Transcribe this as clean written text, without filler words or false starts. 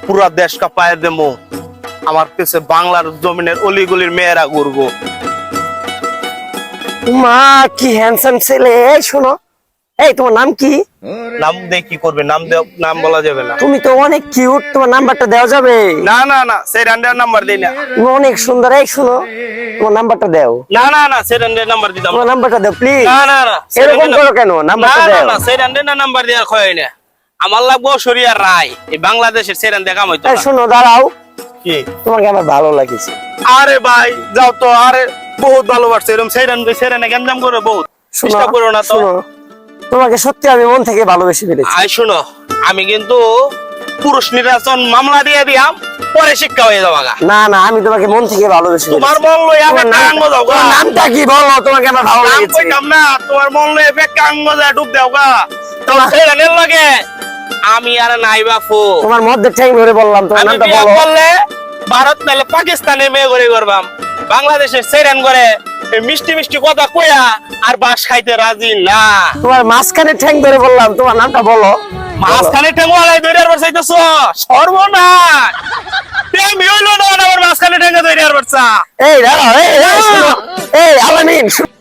পুরা দেশ কাঁপায় দেবো। আমার কাছে বাংলার জমিনের অলিগলির মেয়েরা ঘুরবো। মা কি হ্যান্ডসাম ছেলে। এই শোনো, এই তোমার নাম কি? নাম দিয়ে কি করবে? নাম বলা যাবে না। তুমি তো অনেক কিউট, তোমার নাম্বারটা দেওয়া যাবে? না না না, সেরান্ডের নাম্বার দিই না। তুমি অনেক সুন্দর। এই শোনো, তোমার নাম্বারটা দাও। না না না, সেরান্ডের নাম্বার দিতাম না। তোমার নাম্বারটা দাও প্লিজ। না না না, এরকম করো কেন? না নাম্বারটা না দাও। না, সেরান্ডের নাম্বার দেওয়ার খয় না। আমার লাগবো শরিয়ার রায়, এই বাংলাদেশের সেরান দেখা হইতো এই না। শোনো, দাঁড়াও, কি? তোমাকে আমার ভালো লাগছে। আরে ভাই যাও তো, আরে বহুত ভালোবাসছে এরকম সেরানে গেঞ্জাম করে বহুত শোনো, চেষ্টা করো না তো। শোনো, তোমাকে সত্যি আমি মন থেকে ভালোবেসে ফেলেছি। আই শুনো, আমি কিন্তু পুরুষ নির্বাচন মামলা দিয়ে দিয়াম, পরে শিক্ষা হয়ে যাওয়া গা। না না, আমি তোমাকে মন থেকে ভালোবেসে ফেলেছি। তোমার মন লই আমি তোমার কাঙ্গ যাও গা। তোমার নামটা কি বলো? তোমাকে আমার ভালো নাম লেগেছে। কইতাম না, তোমার মন লই বে কাঙ্গ যায় ডুব দাও গা। তোমার সেরানের লাগে আমি আর নাই বাপু। তোমার মধ্যে ঠ্যাং ধরে বললাম, তোমার আমি নামটা বিয়ে বলো। করলে ভারত নাহলে পাকিস্তানের মেয়ে করে করবাম, বাংলাদেশের সেরান করে এই মিষ্টি মিষ্টি কথা কইয়া আর বাস খাইতে রাজি না। তোমার মাঝখানে ঠ্যাং ধরে বললাম, তোমার নামটা বলো। মাঝখানে ঠেঙ্গালাই দইরার বসাইতেছ, সর্বনাশ। প্রেম হইলো না আমার মাঝখানে ঠেঙ্গা দইরার বসা। এই দাঁড়াও, এই শোনো, এই আলামিন শোনো।